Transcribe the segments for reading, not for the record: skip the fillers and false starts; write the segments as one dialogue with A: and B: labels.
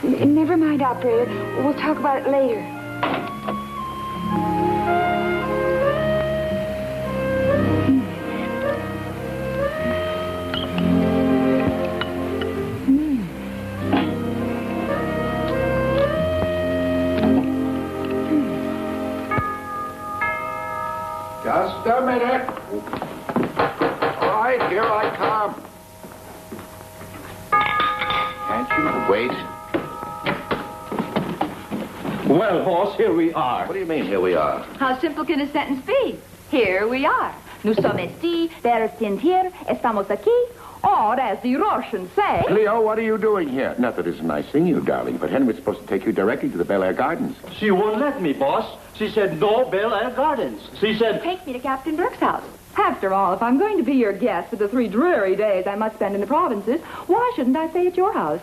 A: Never mind, operator. We'll talk about it later.
B: Just a minute. All right, here I come. Can't you wait?
C: Well, horse, here we are.
B: What do you mean, here we are?
D: How simple can a sentence be? Here we are. Nous sommes ici, wir sind hier, estamos aquí, or as the Russians say...
B: Cleo, what are you doing here? Not that it's nice seeing you, darling, but Henry's supposed to take you directly to the Bel Air Gardens.
C: She won't let me, boss. She said no Bel Air Gardens. She said...
D: Take me to Captain Burke's house. After all, if I'm going to be your guest for the 3 dreary days I must spend in the provinces, why shouldn't I stay at your house?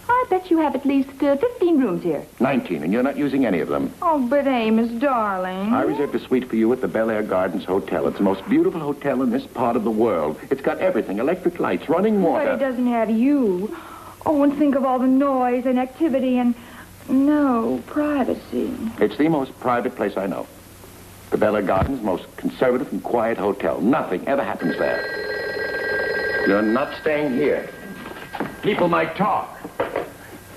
D: I bet you have at least 15 rooms here.
B: 19, and you're not using any of them.
D: Oh, but Amos, darling.
B: I reserved a suite for you at the Bel Air Gardens Hotel. It's the most beautiful hotel in this part of the world. It's got everything, electric lights, running water.
D: But it doesn't have you. Oh, and think of all the noise and activity and no privacy.
B: It's the most private place I know. The Bel Air Gardens, most conservative and quiet hotel. Nothing ever happens there. You're not staying here. People might talk.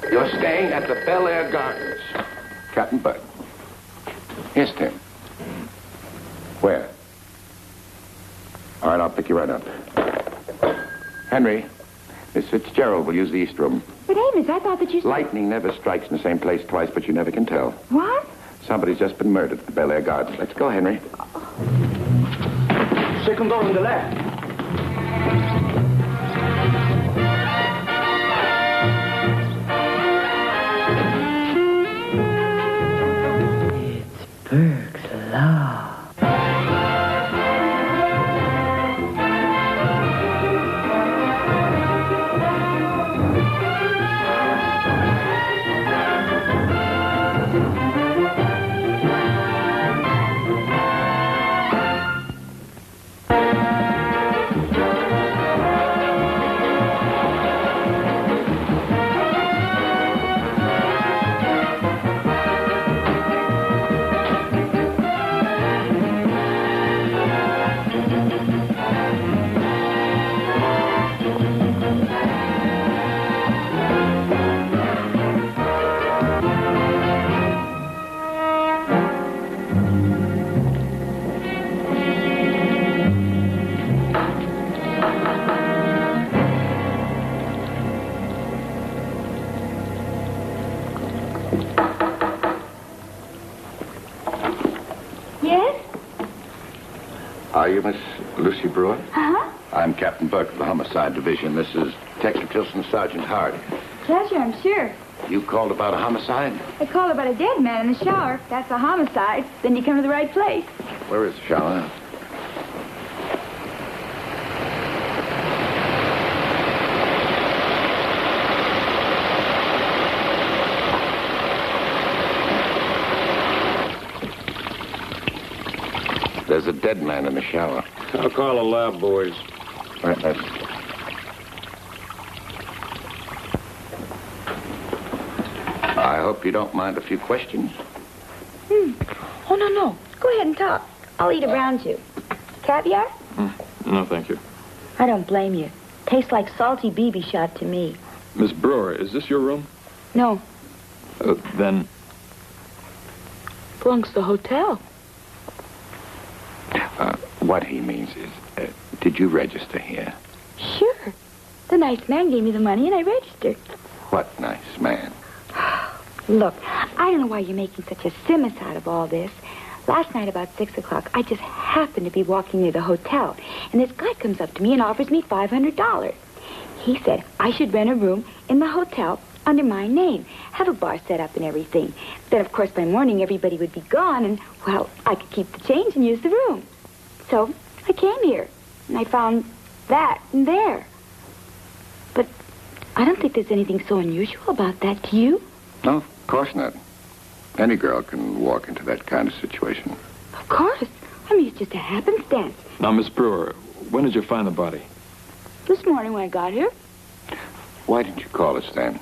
B: You're staying at the Bel Air Gardens. Captain Burke. Yes, Tim. Where? All right, I'll pick you right up. Henry, Miss Fitzgerald will use the East Room.
D: But Amos, I thought that you...
B: Lightning never strikes in the same place twice, but you never can tell.
D: What?
B: Somebody's just been murdered at the Bel Air Gardens. Let's go, Henry.
C: Second door on the left.
A: Burke's Law.
B: Are you Miss Lucy Brewer?
D: Uh-huh.
B: I'm Captain Burke of the Homicide Division. This is Detective Tilson, Sergeant Hart.
D: Pleasure, I'm sure.
B: You called about a homicide?
D: I called about a dead man in the shower. That's a homicide. Then you come to the right place.
B: Where is the shower? There's a dead man in the shower.
E: I'll call the lab boys.
B: All right, let's... I hope you don't mind a few questions.
D: Oh, no. Go ahead and talk. I'll eat around you. Caviar?
E: No, thank you.
D: I don't blame you. Tastes like salty BB shot to me.
E: Miss Brewer, is this your room?
D: No.
E: Then...
D: Belongs to the hotel.
B: What he means is, did you register here?
D: Sure. The nice man gave me the money and I registered.
B: What nice man?
D: Look, I don't know why you're making such a simus out of all this. Last night about 6 o'clock, I just happened to be walking near the hotel, and this guy comes up to me and offers me $500. He said I should rent a room in the hotel under my name, have a bar set up and everything. Then, of course, by morning, everybody would be gone, and, well, I could keep the change and use the room. So I came here, and I found that and there. But I don't think there's anything so unusual about that, do you?
B: No, of course not. Any girl can walk into that kind of situation.
D: Of course. I mean, it's just a happenstance.
E: Now, Miss Brewer, when did you find the body?
D: This morning when I got here.
B: Why didn't you call us then?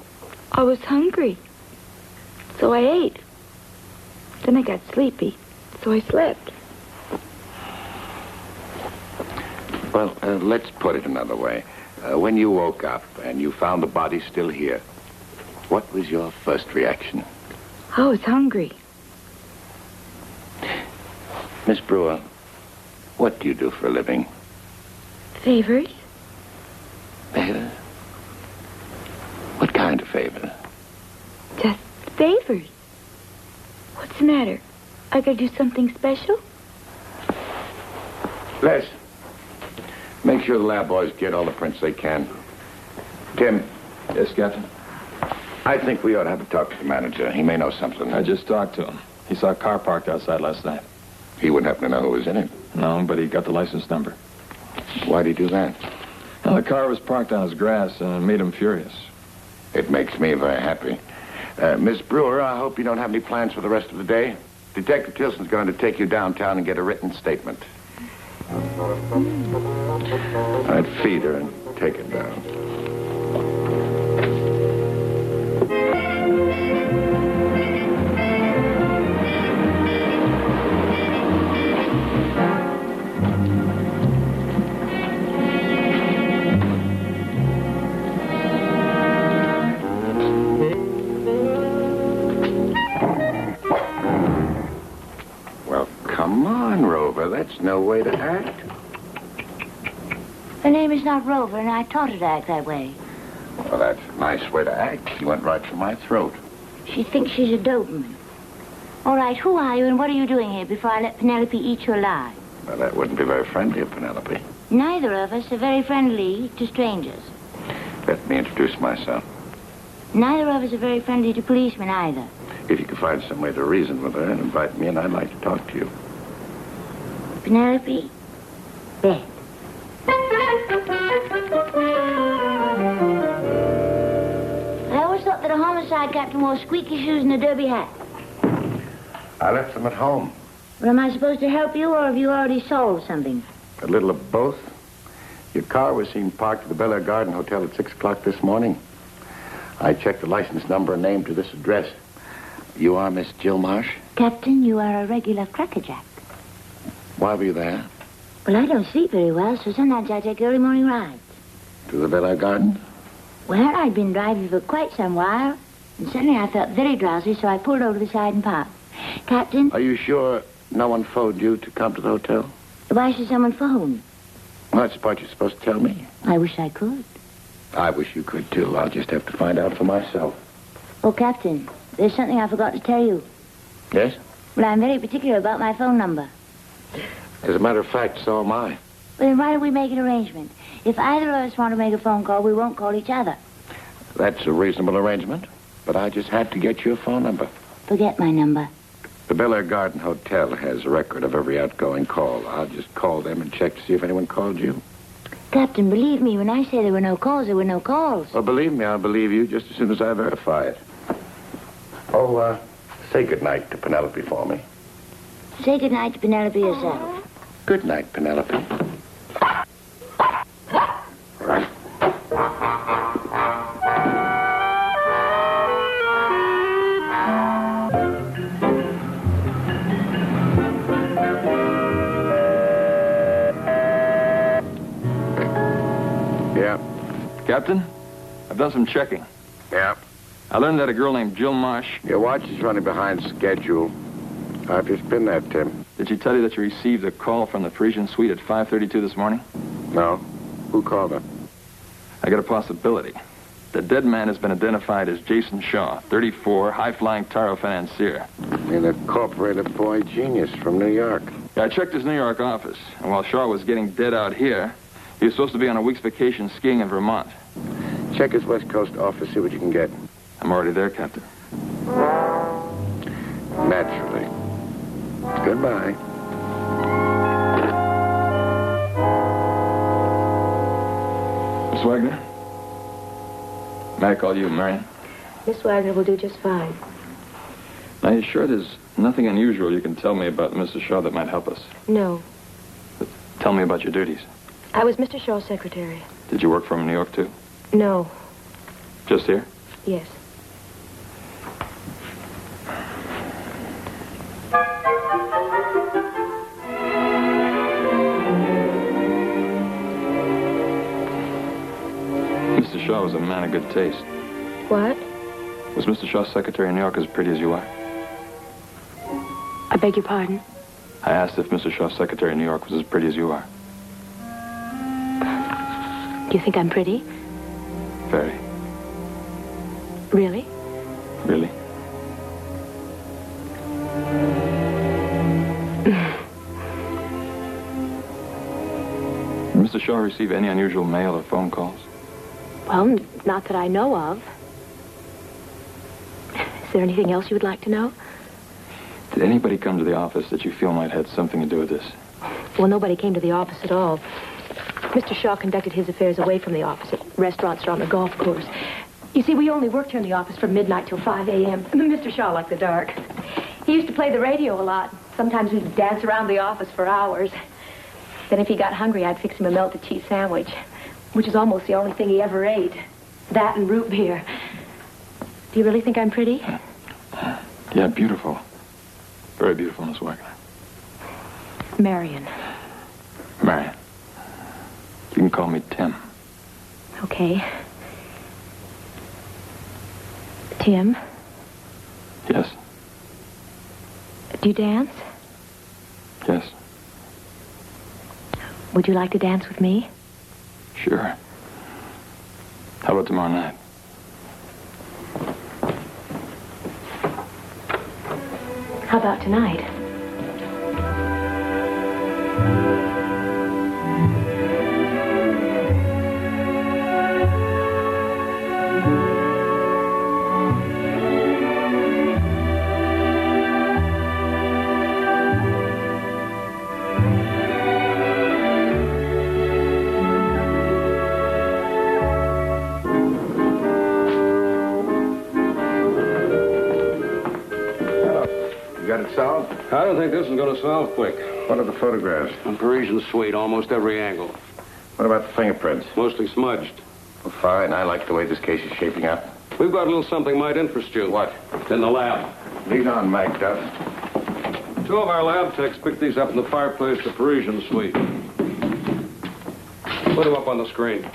D: I was hungry. So I ate. Then I got sleepy. So I slept.
B: Well, let's put it another way. When you woke up and you found the body still here, what was your first reaction?
D: I was hungry.
B: Miss Brewer, what do you do for a living?
D: Favors?
B: Favors? What kind of favors?
D: Just favors. What's the matter? I gotta do something special?
B: Les, make sure the lab boys get all the prints they can. Tim.
E: Yes, Captain?
B: I think we ought to have a talk to the manager. He may know something.
E: I just talked to him. He saw a car parked outside last night.
B: He wouldn't happen to know who was in it.
E: No, but he got the license number.
B: Why'd he do that?
E: Well, the car was parked on his grass, and it made him furious.
B: It makes me very happy. Miss Brewer, I hope you don't have any plans for the rest of the day. Detective Tilson's going to take you downtown and get a written statement. I'd feed her and take her down. Well, come on, Rover. That's no way to act.
F: Her name is not Rover, and I taught her to act that way.
B: Well, that's a nice way to act. She went right for my throat.
F: She thinks she's a Doberman. All right, who are you and what are you doing here before I let Penelope eat you alive?
B: Well, that wouldn't be very friendly of Penelope.
F: Neither of us are very friendly to strangers.
B: Let me introduce myself.
F: Neither of us are very friendly to policemen either.
B: If you could find some way to reason with her and invite me in, I'd like to talk to you.
F: Penelope, bed. I always thought that a homicide captain wore squeaky shoes and a derby hat.
B: I left them at home.
F: Well, am I supposed to help you, or have you already solved something?
B: A little of both. Your car was seen parked at the Bel Air Garden Hotel at 6 o'clock this morning. I checked the license number and name to this address. You are Miss Jill Marsh?
F: Captain, you are a regular crackerjack.
B: Why were you there?
F: Well, I don't sleep very well, so sometimes I take early morning rides.
B: To the Bel Air Garden?
F: Well, I'd been driving for quite some while, and suddenly I felt very drowsy, so I pulled over to the side and parked. Captain,
B: Are you sure no one phoned you to come to the hotel?
F: why should someone phone?
B: Well, that's the part you're supposed to tell me.
F: I wish I could.
B: I wish you could, too. I'll just have to find out for myself.
F: Oh, Captain, there's something I forgot to tell you.
B: Yes?
F: Well, I'm very particular about my phone number.
B: As a matter of fact, so am I.
F: Well, then why don't we make an arrangement? If either of us want to make a phone call, we won't call each other.
B: That's a reasonable arrangement, but I just had to get your phone number.
F: Forget my number.
B: The Bel Air Garden Hotel has a record of every outgoing call. I'll just call them and check to see if anyone called you.
F: Captain, believe me, when I say there were no calls, there were no calls.
B: Well, believe me, I'll believe you just as soon as I verify it. Oh, say goodnight to Penelope for me.
F: Say goodnight to Penelope yourself.
B: Good night, Penelope. Yeah,
E: Captain, I've done some checking.
B: yeah.
E: I learned that a girl named Jill Marsh.
B: Your watch is running behind schedule. I've just been there, Tim.
E: Did she tell you that you received a call from the Parisian suite at 5:32 this morning?
B: No? Who called her?
E: I got a possibility. The dead man has been identified as Jason Shaw, 34, high-flying Taro financier.
B: An incorporated boy genius from New York.
E: Yeah, I checked his New York office, and while Shaw was getting dead out here, he was supposed to be on a week's vacation skiing in Vermont.
B: Check his West Coast office, see what you can get.
E: I'm already there, Captain.
B: Naturally. Goodbye.
E: Miss Wagner? May I call you Marion?
D: Miss Wagner will do just fine.
E: Now, you sure there's nothing unusual you can tell me about Mr. Shaw that might help us?
D: No.
E: Tell me about your duties.
D: I was Mr. Shaw's secretary.
E: Did you work for him in New York, too?
D: No.
E: Just here?
D: Yes.
E: Shaw was a man of good taste.
G: What?
E: Was Mr. Shaw's secretary in New York as pretty as you are?
G: I beg your pardon?
E: I asked if Mr. Shaw's secretary in New York was as pretty as you are.
G: You think I'm pretty?
E: Very.
G: Really?
E: Really? Did Mr. Shaw receive any unusual mail or phone calls?
G: Well, not that I know of. Is there anything else you would like to know?
E: Did anybody come to the office that you feel might have had something to do with this?
G: Well, nobody came to the office at all. Mr. Shaw conducted his affairs away from the office at restaurants or on the golf course. You see, we only worked here in the office from midnight till 5 a.m. Mr. Shaw liked the dark. He used to play the radio a lot. Sometimes we'd dance around the office for hours. Then if he got hungry, I'd fix him a melted cheese sandwich, which is almost the only thing he ever ate. That and root beer. Do you really think I'm pretty?
E: Yeah, beautiful. Very beautiful, Miss Wagner.
G: Marion.
E: Marion. You can call me Tim.
G: Okay. Tim,
E: Yes?
G: do you dance?
E: Yes.
G: Would you like to dance with me?
E: Sure. How about tomorrow night?
G: How about tonight?
B: You got it solved?
C: I don't think this is going to solve quick.
B: What are the photographs?
C: A Parisian suite, almost every angle.
B: What about the fingerprints?
C: Mostly smudged.
B: Well, fine. I like the way this case is shaping up.
C: We've got a little something might interest you.
B: What?
C: It's in the lab.
B: Lead on, Mike Duff.
C: 2 of our lab techs picked these up in the fireplace, the Parisian suite. Put them up on the screen.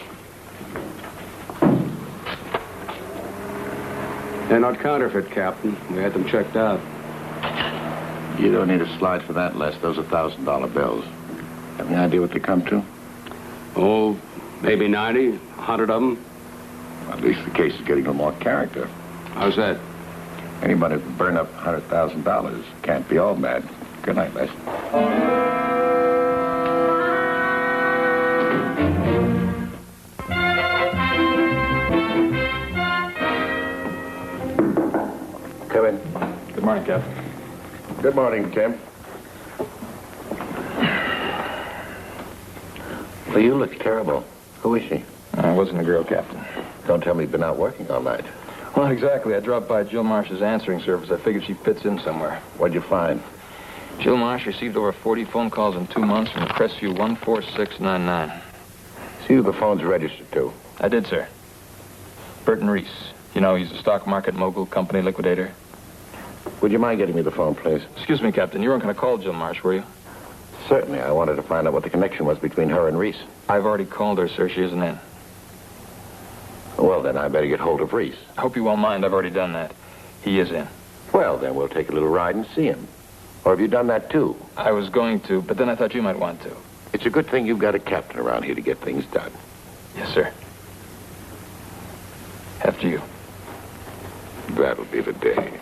C: They're not counterfeit, Captain. We had them checked out.
B: You don't need a slide for that, Les. Those are $1,000 bills. Have any idea what they come to?
C: Oh, maybe 90, 100 of them.
B: Well, at least the case is getting a little more character.
C: How's that?
B: Anybody who can burn up $100,000 can't be all mad. Good night, Les. Come in.
E: Good morning, Captain.
B: Good morning, Tim. Well, you look terrible. Who is she?
E: I wasn't a girl, Captain.
B: Don't tell me you've been out working all night.
E: Well, not exactly. I dropped by Jill Marsh's answering service. I figured she fits in somewhere.
B: What'd you find?
E: Jill Marsh received over 40 phone calls in 2 months from Crestview 14699.
B: See who the phone's registered to.
E: I did, sir. Burton Reese. You know, he's a stock market mogul, company liquidator.
B: Would you mind getting me the phone, please?
E: Excuse me, Captain. You weren't going to call Jill Marsh, were you?
B: Certainly. I wanted to find out what the connection was between her and Reese.
E: I've already called her, sir. She isn't in.
B: Well, then I better get hold of Reese.
E: I hope you won't mind. I've already done that. He is in.
B: Well, then we'll take a little ride and see him. Or have you done that, too?
E: I was going to, but then I thought you might want to.
B: It's a good thing you've got a captain around here to get things done.
E: Yes, sir. After you.
B: That'll be the day.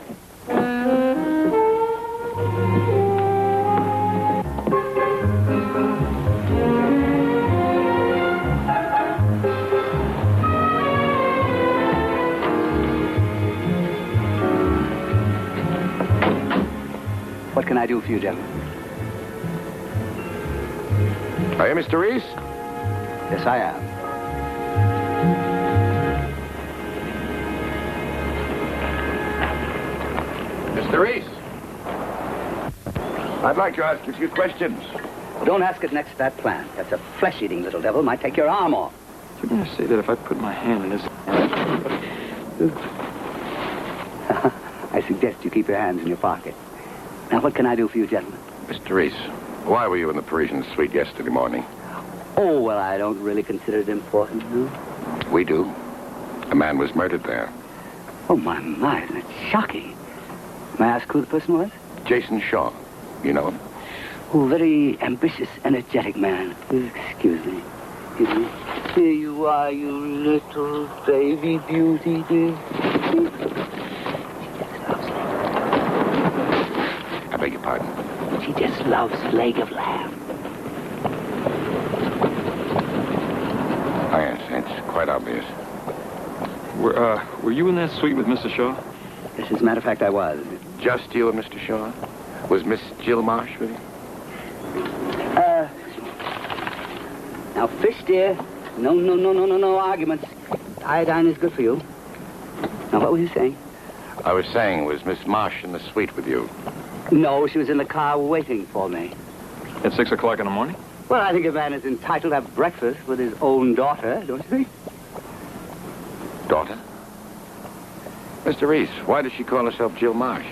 H: What can I do for you, gentlemen?
B: Are you Mr. Reese?
H: Yes, I am.
B: Mr. Reese? I'd like to ask you a few questions.
H: Don't ask it next to that plant. That's a flesh-eating little devil. Might take your arm off.
E: You're going to say that if I put my hand in this...
H: I suggest you keep your hands in your pocket. Now, what can I do for you, gentlemen?
B: Mr. Reese, why were you in the Parisian suite yesterday morning?
H: Oh, well, I don't really consider it important, no?
B: We do. A man was murdered there.
H: Oh, my, isn't it shocking? May I ask who the person was?
B: Jason Shaw. You know him?
H: Oh, very ambitious, energetic man. Excuse me. Here you are, you little baby beauty, dear.
B: I beg your pardon.
H: She just loves leg of lamb.
B: Oh, yes, it's quite obvious.
E: Were you in that suite with Mr. Shaw?
H: Yes, as a matter of fact, I was.
B: Just you and Mr. Shaw? Was Miss Jill Marsh with you?
H: Now, fish, dear. No arguments. Iodine is good for you. Now, what were you saying?
B: I was saying, was Miss Marsh in the suite with you?
H: No, she was in the car waiting for me.
E: At 6 o'clock in the morning?
H: Well, I think a man is entitled to have breakfast with his own daughter, don't you think?
B: Daughter? Mr. Reese, why does she call herself Jill Marsh?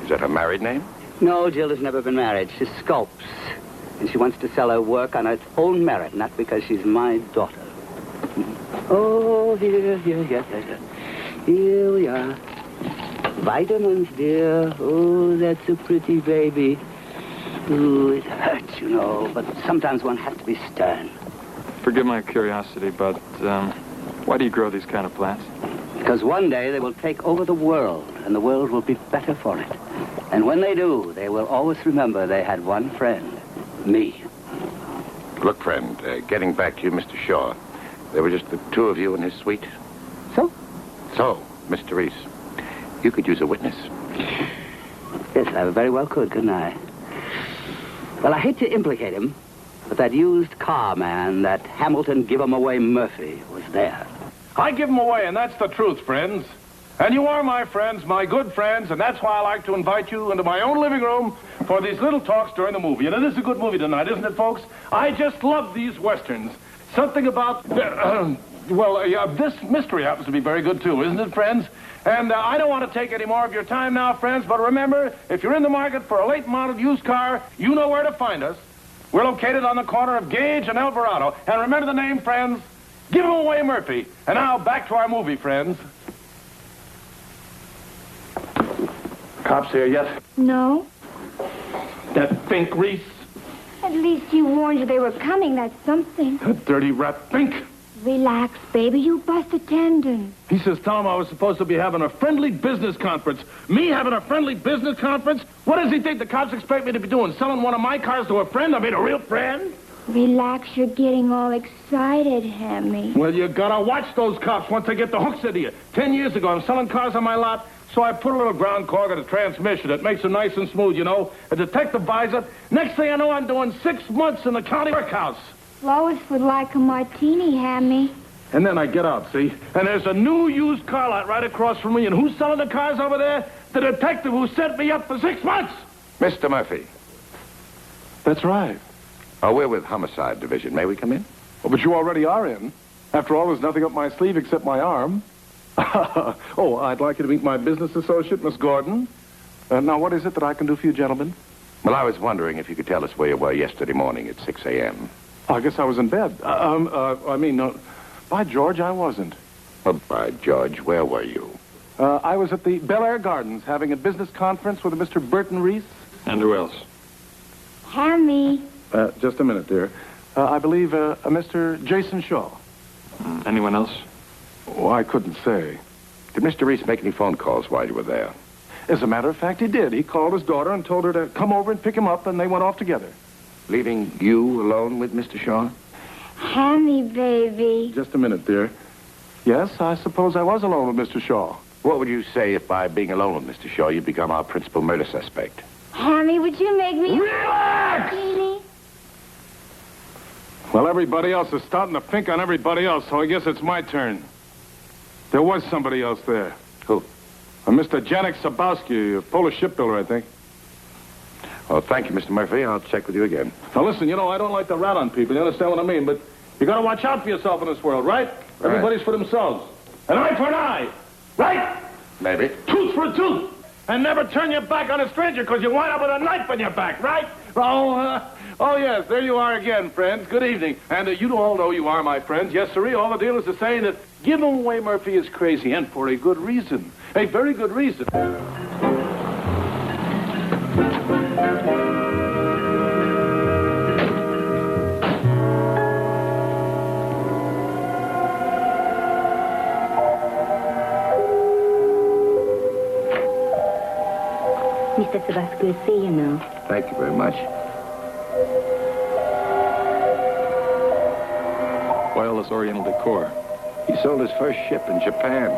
B: Is that her married name?
H: No, Jill has never been married. She sculpts. And she wants to sell her work on its own merit, not because she's my daughter. Oh, here. Here we are. Vitamins, dear. Oh, that's a pretty baby. Ooh, it hurts, you know, but sometimes one has to be stern.
E: Forgive my curiosity, but why do you grow these kind of plants?
H: Because one day they will take over the world, and the world will be better for it. And when they do, they will always remember they had one friend. Me.
B: Look, friend, getting back to you, Mr. Shaw, there were just the two of you in his suite.
H: So?
B: So, Mr. Reese, you could use a witness.
H: Yes, I very well could, couldn't I? Well, I hate to implicate him, but that used car man, that Hamilton give-him-away Murphy, was there.
I: I give them away, and that's the truth, friends. And you are my friends, my good friends, and that's why I like to invite you into my own living room for these little talks during the movie. And it is a good movie tonight, isn't it, folks? I just love these westerns. Something about, this mystery happens to be very good, too, isn't it, friends? And I don't want to take any more of your time now, friends, but remember, if you're in the market for a late-model used car, you know where to find us. We're located on the corner of Gage and Alvarado. And remember the name, friends? Give him away, Murphy. And now, back to our movie, friends. Cops here yet?
A: No.
I: That Fink, Reese?
A: At least he warned you they were coming. That's something.
I: That dirty rat Fink.
A: Relax, baby. You bust a tendon.
I: He says, Tom, I was supposed to be having a friendly business conference. Me having a friendly business conference? What does he think the cops expect me to be doing? Selling one of my cars to a friend? I mean, a real friend?
A: Relax. You're getting all excited, Hammy.
I: Well, you gotta watch those cops once they get the hooks into you. 10 years ago, I'm selling cars on my lot, so I put a little ground cork in the transmission. It makes it nice and smooth, you know. A detective buys it. Next thing I know, I'm doing 6 months in the county workhouse.
A: Lois would like a martini, Hammy.
I: And then I get out, see? And there's a new used car lot right across from me. And who's selling the cars over there? The detective who set me up for 6 months.
B: Mr. Murphy.
J: That's right.
B: Oh, we're with Homicide Division. May we come in?
J: Oh, but you already are in. After all, there's nothing up my sleeve except my arm. Oh, I'd like you to meet my business associate, Miss Gordon. Now, what is it that I can do for you, gentlemen?
B: Well, I was wondering if you could tell us where you were yesterday morning at 6 a.m.
J: Oh, I guess I was in bed. By George, I wasn't.
B: Well, by George, where were you?
J: I was at the Bel Air Gardens having a business conference with a Mr. Burton Reese.
E: And who else?
A: Hammy.
J: Just a minute, dear. I believe a Mr. Jason Shaw.
E: Anyone else?
J: Oh, I couldn't say.
B: Did Mr. Reese make any phone calls while you were there?
J: As a matter of fact, he did. He called his daughter and told her to come over and pick him up, and they went off together.
B: Leaving you alone with Mr. Shaw?
A: Hammy, baby.
J: Just a minute, dear. Yes, I suppose I was alone with Mr. Shaw.
B: What would you say if by being alone with Mr. Shaw you become our principal murder suspect?
A: Hammy, would you make me...
I: Relax!
A: Martini?
J: Well, everybody else is starting to think on everybody else, so I guess it's my turn. There was somebody else there.
B: Who?
J: Mr. Janek Sabowski, a Polish shipbuilder, I think.
B: Well, thank you, Mr. Murphy. I'll check with you again.
J: Now, listen, I don't like to rat on people. You understand what I mean? But you got to watch out for yourself in this world, right? Everybody's for themselves. An eye for an eye, right?
B: Maybe.
I: Tooth for a tooth. And never turn your back on a stranger because you wind up with a knife in your back, right? Oh, yes, there you are again, friends. Good evening. And you all know you are my friends. Yes, sirree, all the dealers are saying that Give him away, Murphy is crazy, and for a good reason. A very good reason.
F: Mr. Tabasco, see you now.
B: Thank you very much.
E: Wireless Oriental Decor.
B: He sold his first ship in Japan.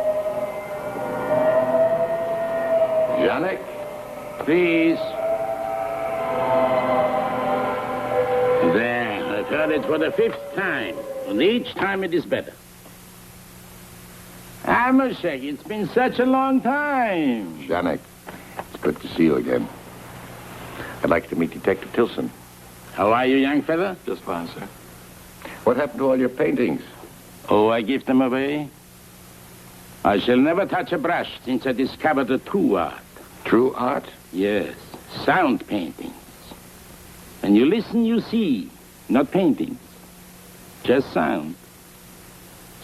B: Janek, please.
K: There, I've heard it for the 5th time, and each time it is better. I must say, it's been such a long time.
B: Janek, it's good to see you again. I'd like to meet Detective Tilson.
K: How are you, young fella?
E: Just fine, sir.
B: What happened to all your paintings?
K: Oh, I give them away. I shall never touch a brush since I discovered the true art.
B: True art?
K: Yes, sound paintings. When you listen, you see. Not paintings. Just sound.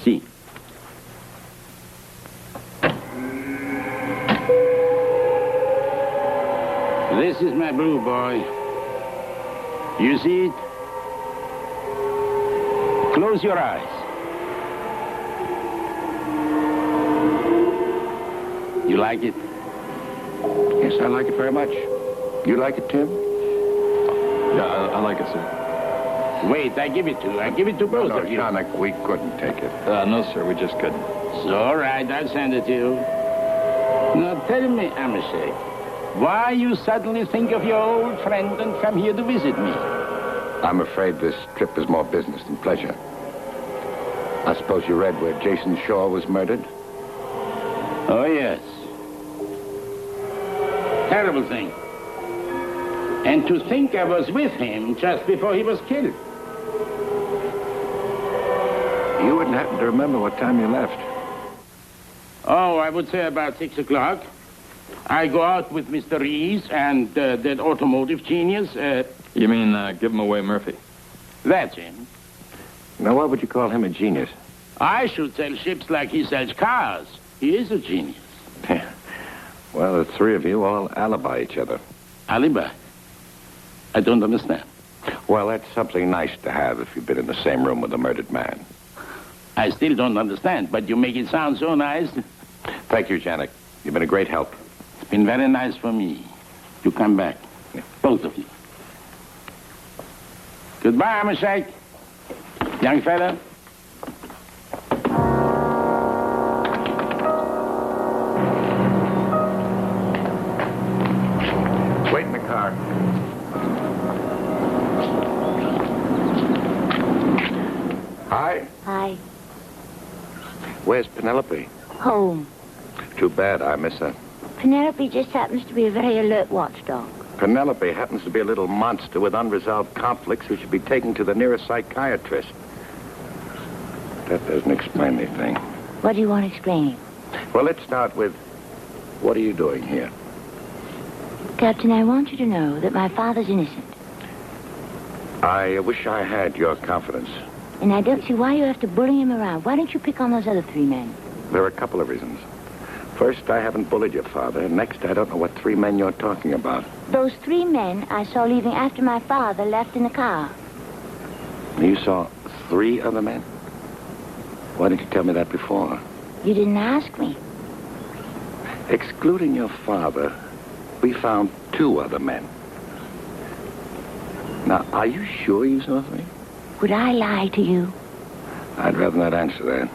K: See. This is my blue boy. You see it? Close your eyes. You like it?
B: Yes, I like it very much. You like it, Tim?
E: Yeah, I like it, sir.
K: Wait, I give it to you. I give it to both
B: No,
K: of you.
B: Janek, we couldn't take it.
E: No, sir, we just couldn't.
K: It's all right, I'll send it to you. Now tell me, Amoshay, why you suddenly think of your old friend and come here to visit me?
B: I'm afraid this trip is more business than pleasure. I suppose you read where Jason Shaw was murdered?
K: Oh, yes. Terrible thing. And to think I was with him just before he was killed.
B: You wouldn't happen to remember what time you left?
K: Oh, I would say about 6 o'clock. I go out with Mr. Rees and that automotive genius.
E: You mean give him away, Murphy?
K: That's him.
B: Now, why would you call him a genius?
K: I should sell ships like he sells cars. He is a genius.
B: Well, the three of you all alibi each other.
K: Alibi? I don't understand.
B: Well, that's something nice to have if you've been in the same room with a murdered man.
K: I still don't understand, but you make it sound so nice.
B: Thank you, Janek. You've been a great help.
K: It's been very nice for me to come back.
B: Yeah.
K: Both of you. Goodbye, Amoshay. Young fella.
B: Wait in the car. Hi.
F: Hi.
B: Where's Penelope?
F: Home.
B: Too bad. I miss her.
F: Penelope just happens to be a very alert watchdog.
B: Penelope happens to be a little monster with unresolved conflicts who should be taken to the nearest psychiatrist. That doesn't explain anything.
F: What do you want explaining?
B: Well, let's start with, what are you doing here?
F: Captain, I want you to know that my father's innocent.
B: I wish I had your confidence.
F: And I don't see why you have to bully him around. Why don't you pick on those other three men?
B: There are a couple of reasons. First, I haven't bullied your father. Next, I don't know what three men you're talking about.
F: Those three men I saw leaving after my father left in the car.
B: You saw three other men? Why didn't you tell me that before?
F: You didn't ask me.
B: Excluding your father, we found two other men. Now, are you sure you saw three?
F: Would I lie to you?
B: I'd rather not answer that.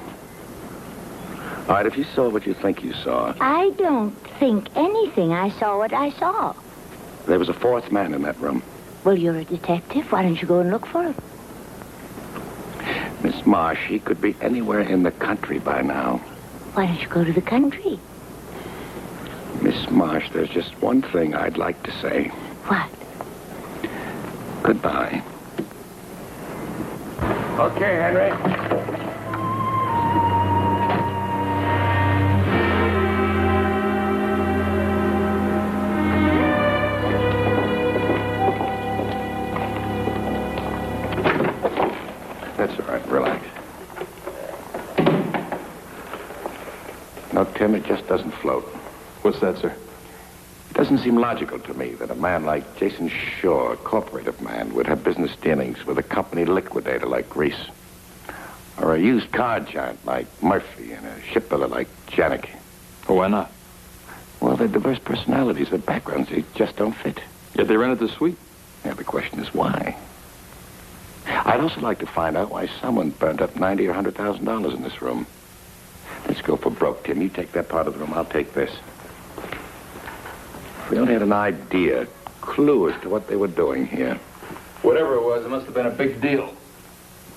B: All right, if you saw what you think you saw,
F: I don't think anything. I saw what I saw.
B: there was a fourth man in that room.
F: Well, you're a detective. Why don't you go and look for him?
B: Miss Marsh, he could be anywhere in the country by now.
F: Why don't you go to the country?
B: Miss Marsh, there's just one thing I'd like to say.
F: What?
B: Goodbye.
K: Okay, Henry.
B: That's all right. Relax.
E: What's that, sir?
B: It doesn't seem logical to me that a man like Jason Shaw, a corporative man, would have business dealings with a company liquidator like Reese. Or a used car giant like Murphy and a shipbuilder like Janik.
E: Well, why not?
B: Well, they're diverse personalities. Their backgrounds, they just don't fit.
E: Yet they rented the suite.
B: Yeah, the question is why? I'd also like to find out why someone burned up $90,000 or $100,000 in this room. Let's go for broke, Tim. You take that part of the room, I'll take this. If we only had an idea, clue as to what they were doing here.
E: Whatever it was, it must have been a big deal.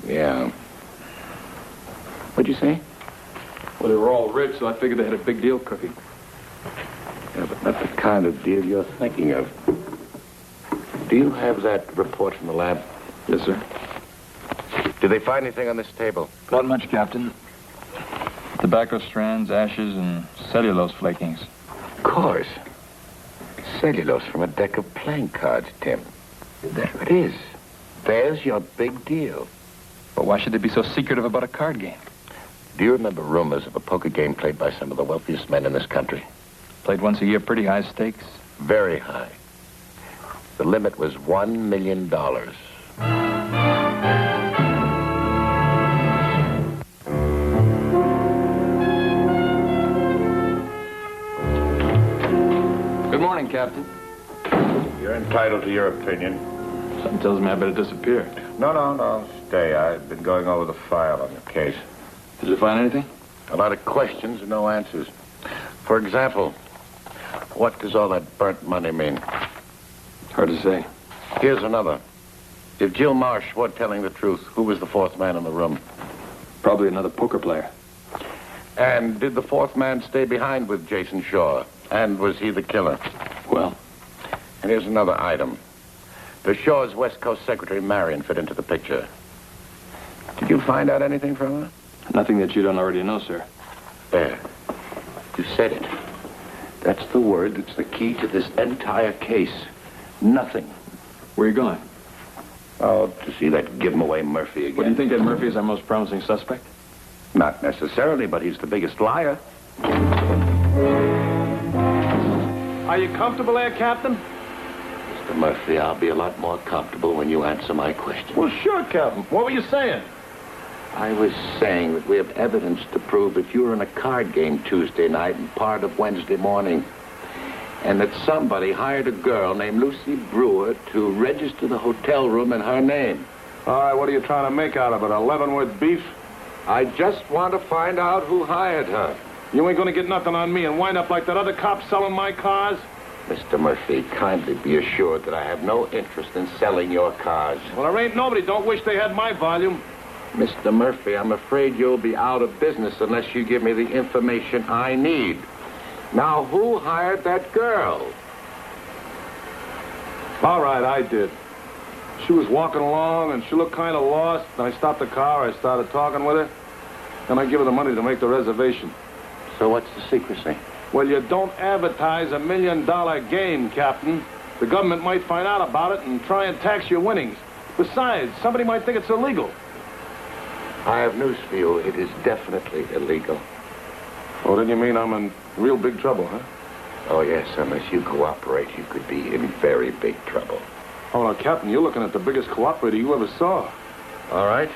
B: Yeah. What'd you say?
E: Well, they were all rich, so I figured they had a big deal cooking.
B: Yeah, but not the kind of deal you're thinking of. Do you have that report from the lab?
E: Yes, sir.
B: Did they find anything on this table?
E: Not much, Captain. Tobacco strands, ashes, and cellulose flakings.
B: Of course. Cellulose from a deck of playing cards, Tim. There it is. There's your big deal.
E: But why should they be so secretive about a card game?
B: Do you remember rumors of a poker game played by some of the wealthiest men in this country?
E: Played once a year, pretty high stakes.
B: Very high. The limit was $1 million.
E: Good morning, Captain.
B: You're entitled to your opinion.
E: Something tells me I better disappear.
B: No. Stay. I've been going over the file on your case.
E: Did you find anything?
B: A lot of questions and no answers. For example, what does all that burnt money mean?
E: Hard to say.
B: Here's another. If Jill Marsh were telling the truth, who was the fourth man in the room?
E: Probably another poker player.
B: And did the fourth man stay behind with Jason Shaw? And was he the killer?
E: Well?
B: And here's another item. Does Shaw's West Coast secretary, Marion, fit into the picture? Did you find out anything from her?
E: Nothing that you don't already know, sir.
B: There. You said it. That's the word that's the key to this entire case. Nothing.
E: Where are you going?
B: Oh, to see that give-him-away Murphy again.
E: What, do you think that Murphy is our most promising suspect?
B: Not necessarily, but he's the biggest liar.
I: Are you comfortable there, Captain?
B: Mr. Murphy, I'll be a lot more comfortable when you answer my question.
I: Well, sure, Captain. What were you saying?
B: I was saying that we have evidence to prove that you were in a card game Tuesday night and part of Wednesday morning. And that somebody hired a girl named Lucy Brewer to register the hotel room in her name.
I: All right, what are you trying to make out of it, a Leavenworth beef?
B: I just want to find out who hired her.
I: You ain't gonna get nothing on me and wind up like that other cop selling my cars?
B: Mr. Murphy, kindly be assured that I have no interest in selling your cars.
I: Well, there ain't nobody don't wish they had my volume.
B: Mr. Murphy, I'm afraid you'll be out of business unless you give me the information I need. Now, who hired that girl?
I: All right, I did. She was walking along, and she looked kind of lost. And I stopped the car. I started talking with her. And I give her the money to make the reservation.
B: So what's the secrecy?
I: Well, you don't advertise $1 million game, Captain. The government might find out about it and try and tax your winnings. Besides, somebody might think it's illegal.
B: I have news for you. It is definitely illegal.
I: Oh, then you mean I'm in real big trouble, huh?
B: Oh, yes. Unless you cooperate, you could be in very big trouble.
I: Oh, now, Captain, you're looking at the biggest cooperator you ever saw.
B: All right.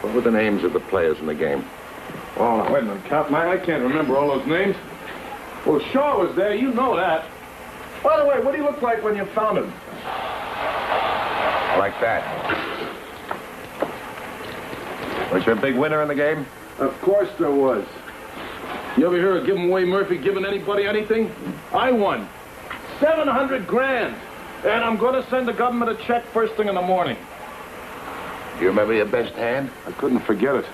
B: What were the names of the players in the game?
I: Oh, now, wait a minute, Captain. I can't remember all those names. Well, Shaw was there. You know that. By the way, what do you look like when you found him?
B: Like that. Was there a big winner in the game?
I: Of course there was. You ever hear of giving away Murphy giving anybody anything? I won. $700,000. And I'm going to send the government a check first thing in the morning.
B: Do you remember your best hand?
I: I couldn't forget it.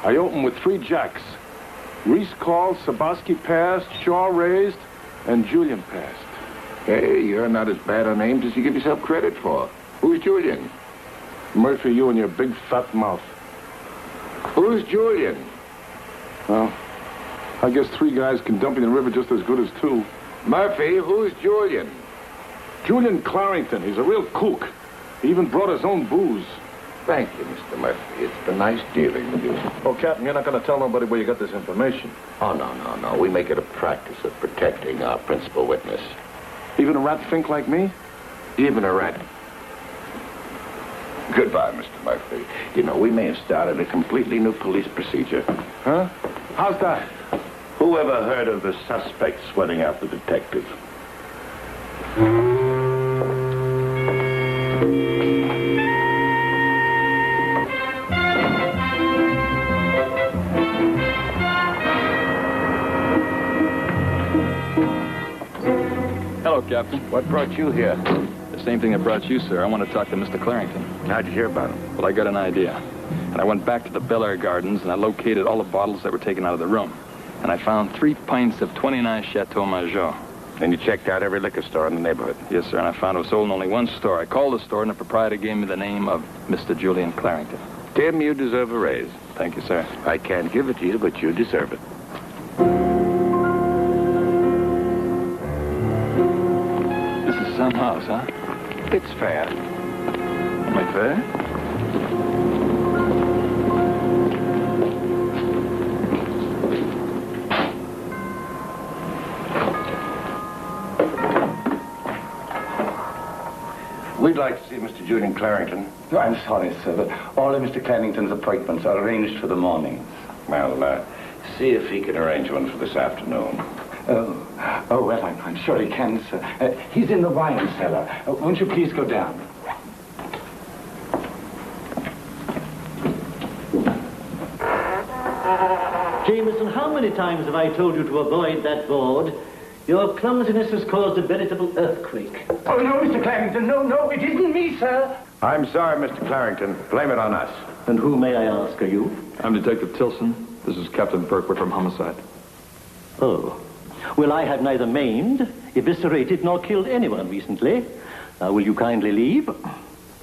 I: I opened with 3 jacks. Reese called, Sabaski passed, Shaw raised, and Julian passed.
B: Hey, you're not as bad on names as you give yourself credit for. Who's Julian?
I: Murphy, you and your big fat mouth.
B: Who's Julian?
I: Well, I guess 3 guys can dump in the river just as good as 2.
B: Murphy, who's Julian?
I: Julian Clarrington. He's a real kook. He even brought his own booze.
B: Thank you, Mr. Murphy. It's been nice dealing with you.
C: Oh, Captain, you're not going to tell nobody where you got this information.
B: Oh, no. We make it a practice of protecting our principal witness.
J: Even a rat fink like me?
B: Even a rat. Goodbye, Mr. Murphy. You know, we may have started a completely new police procedure.
J: Huh? How's that?
B: Who ever heard of the suspect sweating out the detective?
E: Hello, Captain.
B: What brought you here?
E: The same thing that brought you, sir. I want to talk to Mr. Clarington.
B: How'd you hear about him?
E: Well, I got an idea. And I went back to the Bel Air Gardens, and I located all the bottles that were taken out of the room. And I found 3 pints of 29 Chateau Major.
B: Then you checked out every liquor store in the neighborhood?
E: Yes, sir, and I found it was sold in only one store. I called the store, and the proprietor gave me the name of Mr. Julian Clarington.
B: Tim, you deserve a raise.
E: Thank you, sir.
B: I can't give it to you, but you deserve it.
E: This is some house, huh?
B: It's fair.
E: Am I fair?
B: We'd like to see Mr. Julian Clarington.
H: Oh, I'm sorry, sir, but all of Mr. Clarington's appointments are arranged for the morning.
B: Well, see if he can arrange one for this afternoon.
H: Oh, well, I'm sure he can, sir. He's in the wine cellar. Won't you please go down?
L: Jameson, how many times have I told you to avoid that board? Your clumsiness has caused a veritable earthquake.
H: Oh, no, Mr. Clarington. No, it isn't me, sir.
B: I'm sorry, Mr. Clarington. Blame it on us.
L: And who, may I ask, are you?
E: I'm Detective Tilson. This is Captain Burke. We're from Homicide.
L: Oh. Well, I have neither maimed, eviscerated, nor killed anyone recently. Now, will you kindly leave?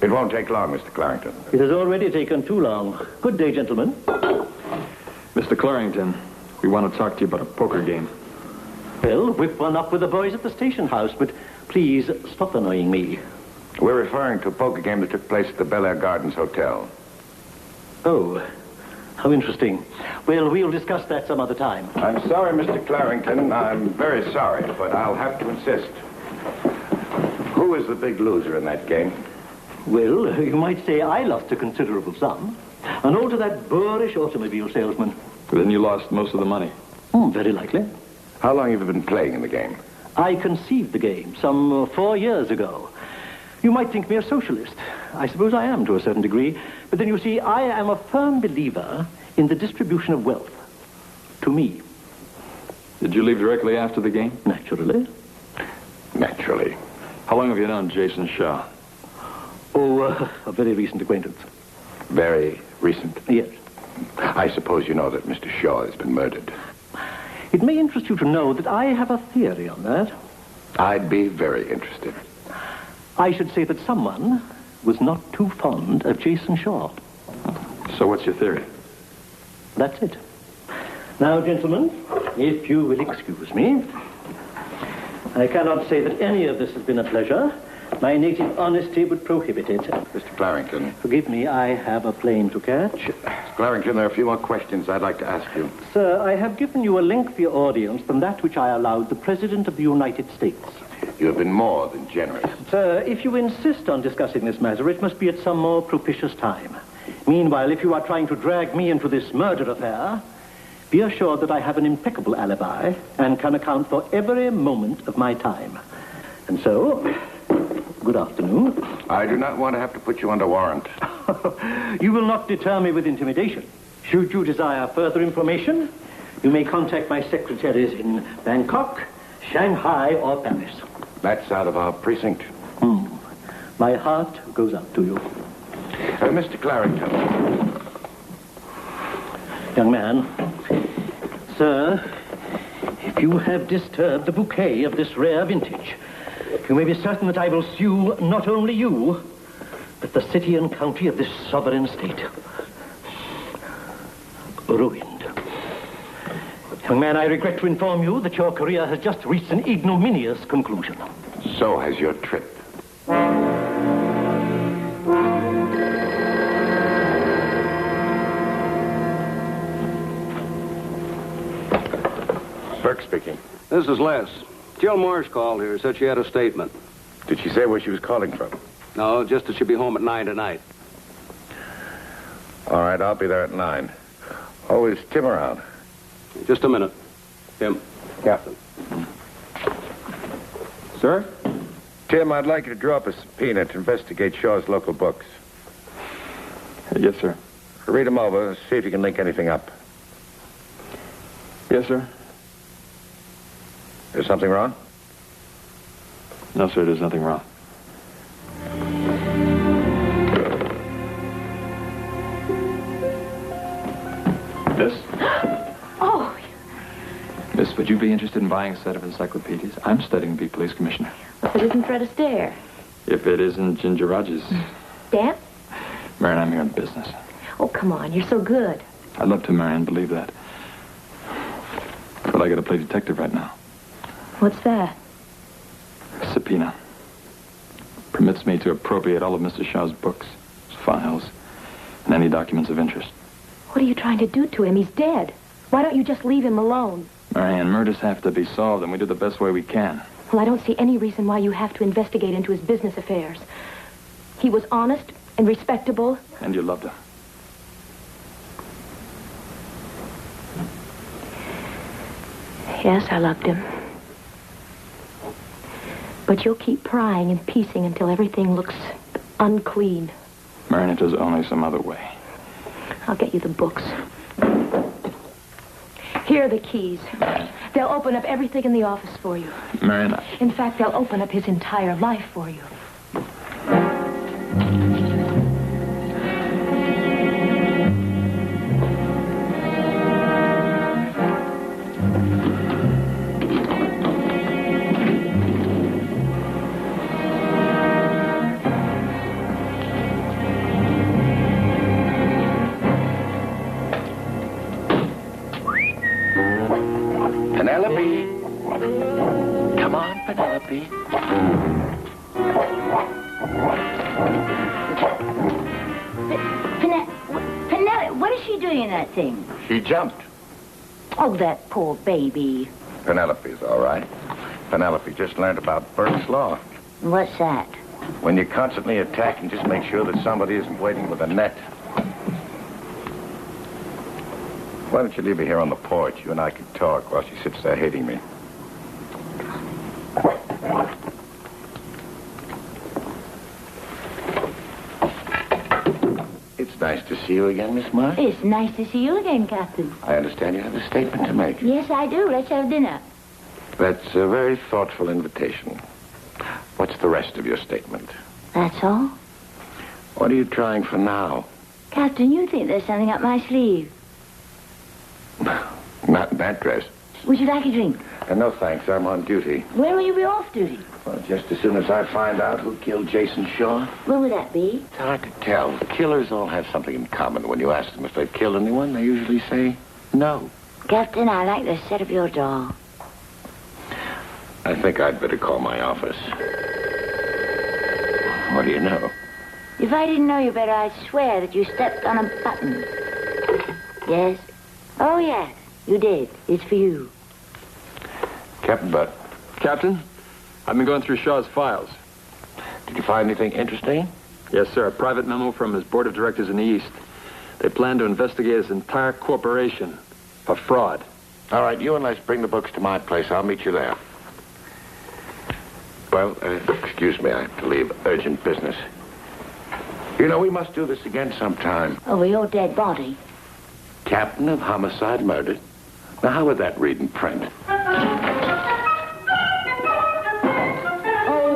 B: It won't take long, Mr. Clarington.
L: It has already taken too long. Good day, gentlemen.
E: Mr. Clarington, we want to talk to you about a poker game.
L: Well, whip one up with the boys at the station house, but please stop annoying me.
B: We're referring to a poker game that took place at the Bel Air Gardens Hotel.
L: Oh, how interesting. Well, we'll discuss that some other time.
B: I'm sorry, Mr. Clarington. I'm very sorry, but I'll have to insist. Who is the big loser in that game?
L: Well, you might say I lost a considerable sum. And all to that boorish automobile salesman.
E: Then you lost most of the money.
L: Very likely.
B: How long have you been playing in the game?
L: I conceived the game some 4 years ago. You might think me a socialist. I suppose I am to a certain degree. But then you see, I am a firm believer in the distribution of wealth. To me.
E: Did you leave directly after the game?
L: Naturally.
B: Naturally.
E: How long have you known Jason Shaw?
L: Oh, a very recent acquaintance.
B: Very recent?
L: Yes.
B: I suppose you know that Mr. Shaw has been murdered.
L: It may interest you to know that I have a theory on that.
B: I'd be very interested.
L: I should say that someone was not too fond of Jason Shaw.
E: So what's your theory?
L: That's it. Now, gentlemen, if you will excuse me, I cannot say that any of this has been a pleasure. My native honesty would prohibit it.
B: Mr. Clarington.
L: Forgive me, I have a plane to catch.
B: Mr. Clarington, there are a few more questions I'd like to ask you.
L: Sir, I have given you a lengthier audience than that which I allowed the President of the United States.
B: You have been more than generous.
L: Sir, if you insist on discussing this matter, it must be at some more propitious time. Meanwhile, if you are trying to drag me into this murder affair, be assured that I have an impeccable alibi and can account for every moment of my time. And so, good afternoon.
B: I do not want to have to put you under warrant.
L: You will not deter me with intimidation. Should you desire further information, you may contact my secretaries in Bangkok, Shanghai, or Paris.
B: That's out of our precinct.
L: My heart goes out to you.
B: Mr. Clarington.
L: Young man, sir, if you have disturbed the bouquet of this rare vintage, you may be certain that I will sue not only you, but the city and county of this sovereign state. Ruined. Young man, I regret to inform you that your career has just reached an ignominious conclusion.
B: So has your trip. Burke speaking.
C: This is Les. Jill Marsh called here, said she had a statement.
B: Did she say where she was calling from?
C: No, just that she'll be home at 9 tonight.
B: All right, I'll be there at 9. Oh, is Tim around?
C: Just a minute. Tim.
B: Captain.
E: Sir?
B: Tim, I'd like you to draw up a subpoena to investigate Shaw's local books.
E: Yes, sir.
B: Read them over, see if you can link anything up.
E: Yes, sir.
B: Is something wrong?
E: No, sir, there's nothing wrong. Miss?
G: Oh,
E: Miss, would you be interested in buying a set of encyclopedias? I'm studying to be police commissioner.
G: if it isn't Fred Astaire.
E: If it isn't Ginger Rogers.
G: Dan?
E: Marion, I'm here on business.
G: Oh, come on. You're so good.
E: I'd love to, Marion, believe that. But I gotta play detective right now.
G: What's that?
E: Subpoena. Permits me to appropriate all of Mr. Shaw's books, his files, and any documents of interest.
G: What are you trying to do to him? He's dead. Why don't you just leave him alone?
E: Marianne, murders have to be solved, and we do the best way we can.
G: Well, I don't see any reason why you have to investigate into his business affairs. He was honest and respectable.
E: And you loved him.
G: Yes, I loved him. But you'll keep prying and piecing until everything looks unclean.
E: Marianne, if there's only some other way.
G: I'll get you the books. Here are the keys. They'll open up everything in the office for you.
E: Marianne,
G: In fact, they'll open up his entire life for you.
B: Penelope. Come on, Penelope.
F: Penelope, what is she doing in that thing?
B: She jumped.
F: Oh, that poor baby.
B: Penelope's all right. Penelope just learned about Burke's Law.
F: What's that?
B: When you're constantly attacking, just make sure that somebody isn't waiting with a net. Why don't you leave her here on the porch? You and I can talk while she sits there hating me. It's nice to see you again, Miss Marsh.
F: It's nice to see you again, Captain.
B: I understand you have a statement to make.
F: Yes, I do. Let's have dinner.
B: That's a very thoughtful invitation. What's the rest of your statement?
F: That's all?
B: What are you trying for now?
F: Captain, you think there's something up my sleeve.
B: Not in that dress.
F: Would you like a drink?
B: No, thanks. I'm on duty.
F: When will you be off duty?
B: Well, just as soon as I find out who killed Jason Shaw.
F: When will that be?
B: It's hard to tell. Killers all have something in common. When you ask them if they've killed anyone, they usually say no.
F: Captain, I like the set of your door.
B: I think I'd better call my office. What do you know?
F: If I didn't know you better, I'd swear that you stepped on a button. Yes? Oh, yes, you did. It's for you.
B: Captain Butt.
E: Captain, I've been going through Shaw's files.
B: Did you find anything interesting?
E: Yes, sir. A private memo from his board of directors in the East. They plan to investigate his entire corporation for fraud.
B: All right, you and Les bring the books to my place. I'll meet you there. Well, excuse me, I have to leave. Urgent business. You know, we must do this again sometime.
F: Over your dead body.
B: Captain of homicide murdered. Now, how would that read in print?
F: Oh,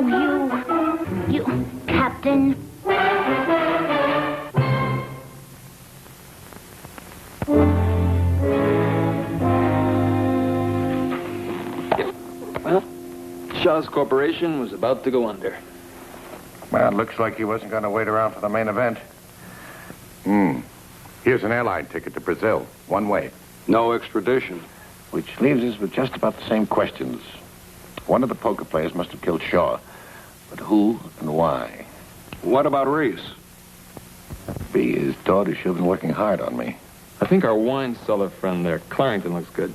F: you, Captain.
E: Well, Shaw's corporation was about to go under.
B: Well, it looks like he wasn't going to wait around for the main event. Here's an airline ticket to Brazil. One way.
C: No extradition.
B: Which leaves us with just about the same questions. One of the poker players must have killed Shaw. But who and why?
C: What about Reese?
B: Be his daughter. She's been working hard on me.
E: I think our wine cellar friend there, Clarrington, looks good.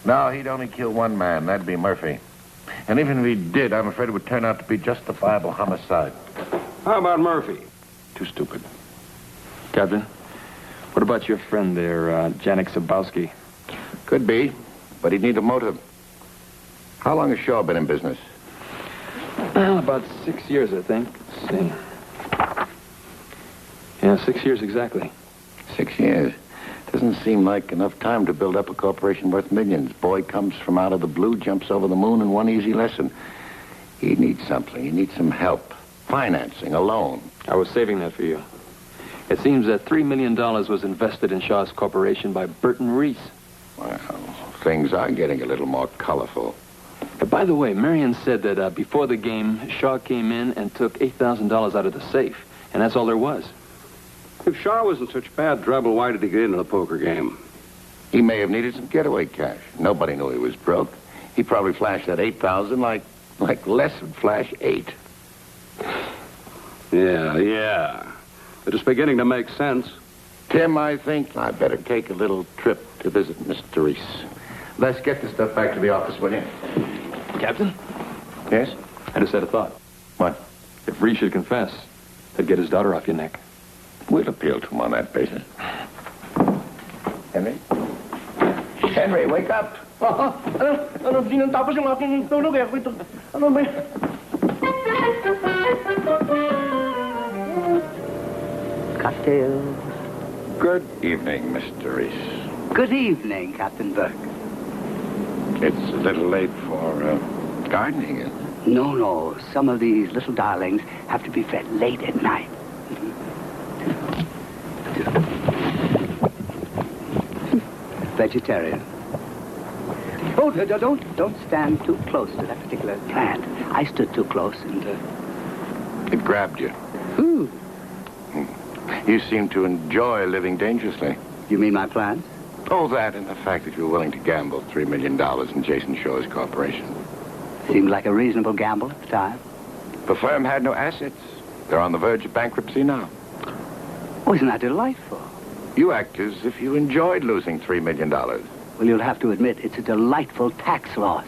B: No, he'd only kill one man. That'd be Murphy. And even if he did, I'm afraid it would turn out to be justifiable homicide.
C: How about Murphy?
B: Too stupid.
E: Captain, what about your friend there, Janik Sabowski?
B: Could be, but he'd need a motive. How long has Shaw been in business?
E: Well, about 6 years, I think. Let's see. Yeah, 6 years exactly.
B: 6 years. Doesn't seem like enough time to build up a corporation worth millions. Boy comes from out of the blue, jumps over the moon in one easy lesson. He needs something. He needs some help. Financing, a loan.
E: I was saving that for you. It seems that $3 million was invested in Shaw's corporation by Burton Reese.
B: Well, things are getting a little more colorful.
E: By the way, Marion said that before the game, Shaw came in and took $8,000 out of the safe. And that's all there was.
C: If Shaw was in such bad trouble, why did he get into the poker game?
B: He may have needed some getaway cash. Nobody knew he was broke. He probably flashed that $8,000 like less would flash 8.
C: Yeah. It is beginning to make sense.
B: Tim, I think I better take a little trip to visit Mr. Reese. Let's get the stuff back to the office, will you?
E: Captain?
B: Yes?
E: I just had a thought.
B: What?
E: If Reese should confess, that'd get his daughter off your neck.
B: We'll appeal to him on that basis. Henry? Henry, wake up.
M: Tinatapos yung aking tulog eh. Ano ba?
H: Cocktails.
B: Good evening, Mr. Reese.
H: Good evening, Captain Burke.
B: It's a little late for gardening, isn't it?
H: No. Some of these little darlings have to be fed late at night. Vegetarian. Oh, don't stand too close to that particular plant. I stood too close and...
B: It grabbed you.
H: Ooh.
B: You seem to enjoy living dangerously.
H: You mean my plans?
B: Oh, that and the fact that you were willing to gamble $3 million in Jason Shaw's corporation.
H: Seemed like a reasonable gamble at the time.
B: The firm had no assets. They're on the verge of bankruptcy now.
H: Oh, isn't that delightful?
B: You act as if you enjoyed losing $3 million.
H: Well, you'll have to admit, it's a delightful tax loss.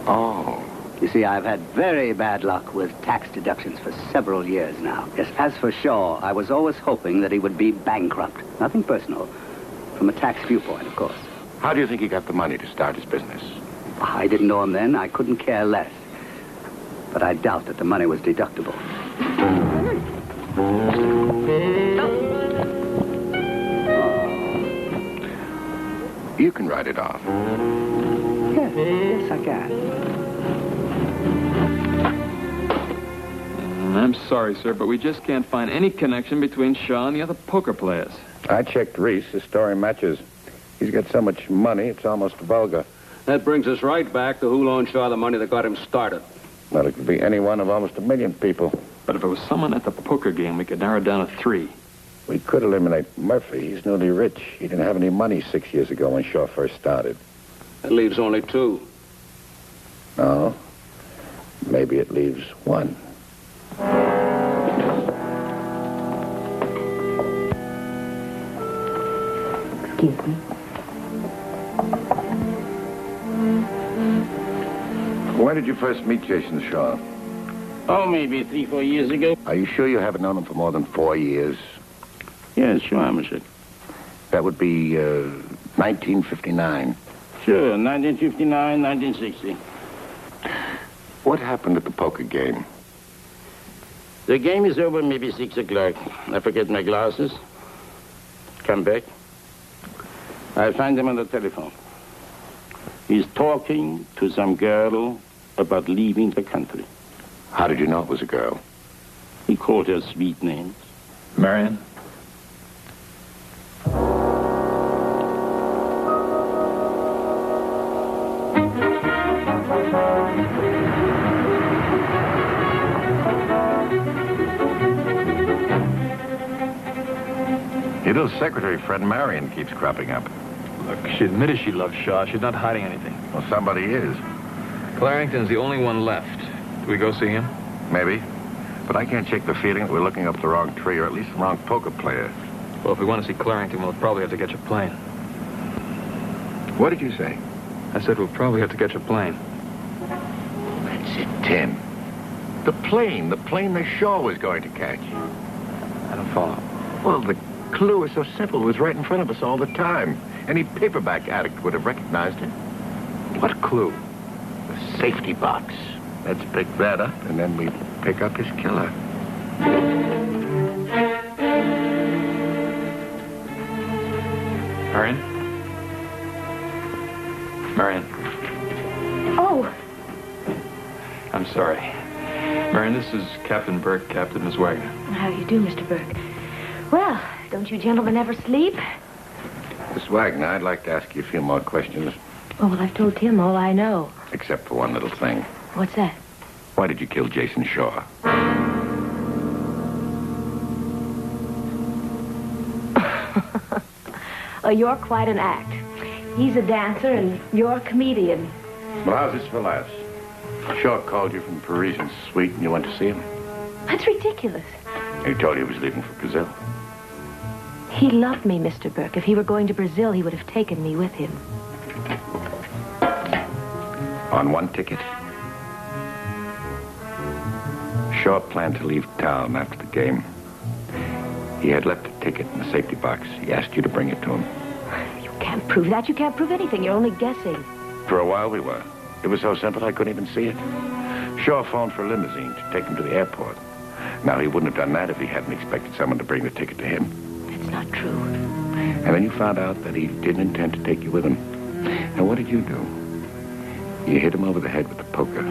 B: Oh.
H: You see, I've had very bad luck with tax deductions for several years now. Yes, as for Shaw, I was always hoping that he would be bankrupt. Nothing personal. From a tax viewpoint, of course.
B: How do you think he got the money to start his business?
H: I didn't know him then. I couldn't care less. But I doubt that the money was deductible.
B: You can write it off.
H: Yes, I can.
E: I'm sorry, sir, but we just can't find any connection between Shaw and the other poker players.
B: I checked Reese. His story matches. He's got so much money, it's almost vulgar.
C: That brings us right back to who loaned Shaw the money that got him started.
B: Well, it could be any one of almost 1 million people.
E: But if it was someone at the poker game, we could narrow it down to 3.
B: We could eliminate Murphy. He's newly rich. He didn't have any money 6 years ago when Shaw first started.
C: That leaves only 2.
B: No. Maybe it leaves 1.
F: Excuse me.
B: When did you first meet Jason Shaw?
K: Oh, maybe 3-4 years ago.
B: Are you sure you haven't known him for more than 4 years?
K: Yes, sure, monsieur.
B: That would be 1959.
K: Sure, 1959, 1960.
B: What happened at the poker game?
K: The game is over maybe 6 o'clock. I forget my glasses. Come back. I find him on the telephone. He's talking to some girl about leaving the country.
B: How did you know it was a girl?
K: He called her sweet names.
E: Marion?
B: Your little secretary friend Marion keeps cropping up.
E: Look, she admitted she loved Shaw. She's not hiding anything.
B: Well, somebody is.
E: Clarington's the only one left. Do we go see him?
B: Maybe. But I can't shake the feeling that we're looking up the wrong tree, or at least the wrong poker player.
E: Well, if we want to see Clarington, we'll probably have to catch a plane.
B: What did you say?
E: I said we'll probably have to catch a plane.
B: That's it, Tim. The plane that Shaw was going to catch.
E: I don't follow.
B: Well, the clue is so simple. It was right in front of us all the time. Any paperback addict would have recognized it.
E: What clue?
B: The safety box. Let's pick that up, and then we pick up his killer.
E: Marion? Marion.
G: Oh,
E: I'm sorry. Marion, this is Captain Burke, Captain Miss Wagner.
G: how do you do, Mr. Burke? Well, don't you gentlemen ever sleep?
B: Miss Wagner, I'd like to ask you a few more questions,
G: Oh, well, I've told Tim all I know.
B: except for one little thing.
G: What's that?
B: Why did you kill Jason Shaw?
G: Oh, you're quite an act. He's a dancer and you're a comedian.
B: Well, how's this for laughs? Shaw called you from the Parisian suite and you went to see him.
G: That's ridiculous.
B: He told you he was leaving for Brazil.
G: He loved me, Mr. Burke. If he were going to Brazil, he would have taken me with him.
B: On one ticket. Shaw planned to leave town after the game. He had left a ticket in the safety box. He asked you to bring it to him.
G: You can't prove that. You can't prove anything. You're only guessing.
B: For a while we were. It was so simple I couldn't even see it. Shaw phoned for a limousine to take him to the airport. Now, he wouldn't have done that if he hadn't expected someone to bring the ticket to him.
G: It's not true.
B: And then you found out that he didn't intend to take you with him. And what did you do? You hit him over the head with a poker.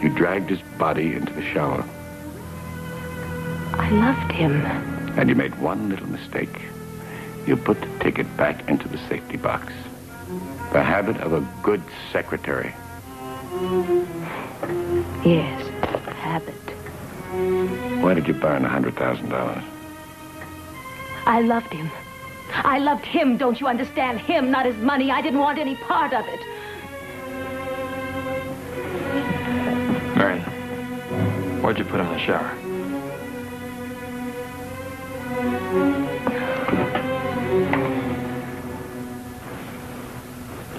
B: You dragged his body into the shower.
G: I loved him.
B: And you made one little mistake. You put the ticket back into the safety box. The habit of a good secretary.
G: Yes, habit.
B: Why did you burn $100,000?
G: I loved him. I loved him, don't you understand? Him, not his money. I didn't want any part of it.
E: Marion, why'd you put him in the shower?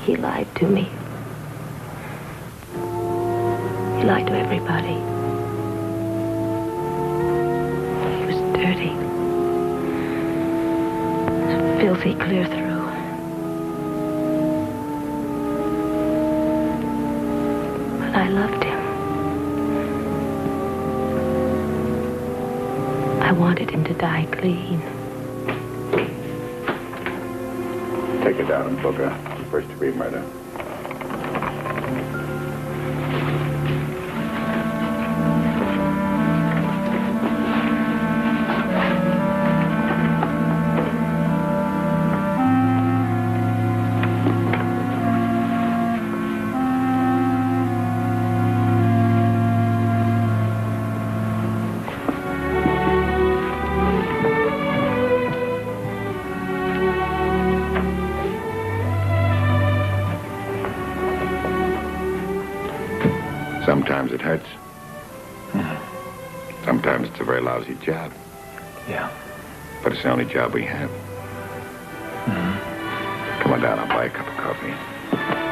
G: He lied to me. He lied to everybody. He was dirty. Filthy clear through. But I loved him. I wanted him to die clean.
B: Take it down and book a first-degree murder. Sometimes it hurts. Sometimes it's a very lousy job.
E: Yeah.
B: But it's the only job we have. Come on down, I'll buy a cup of coffee.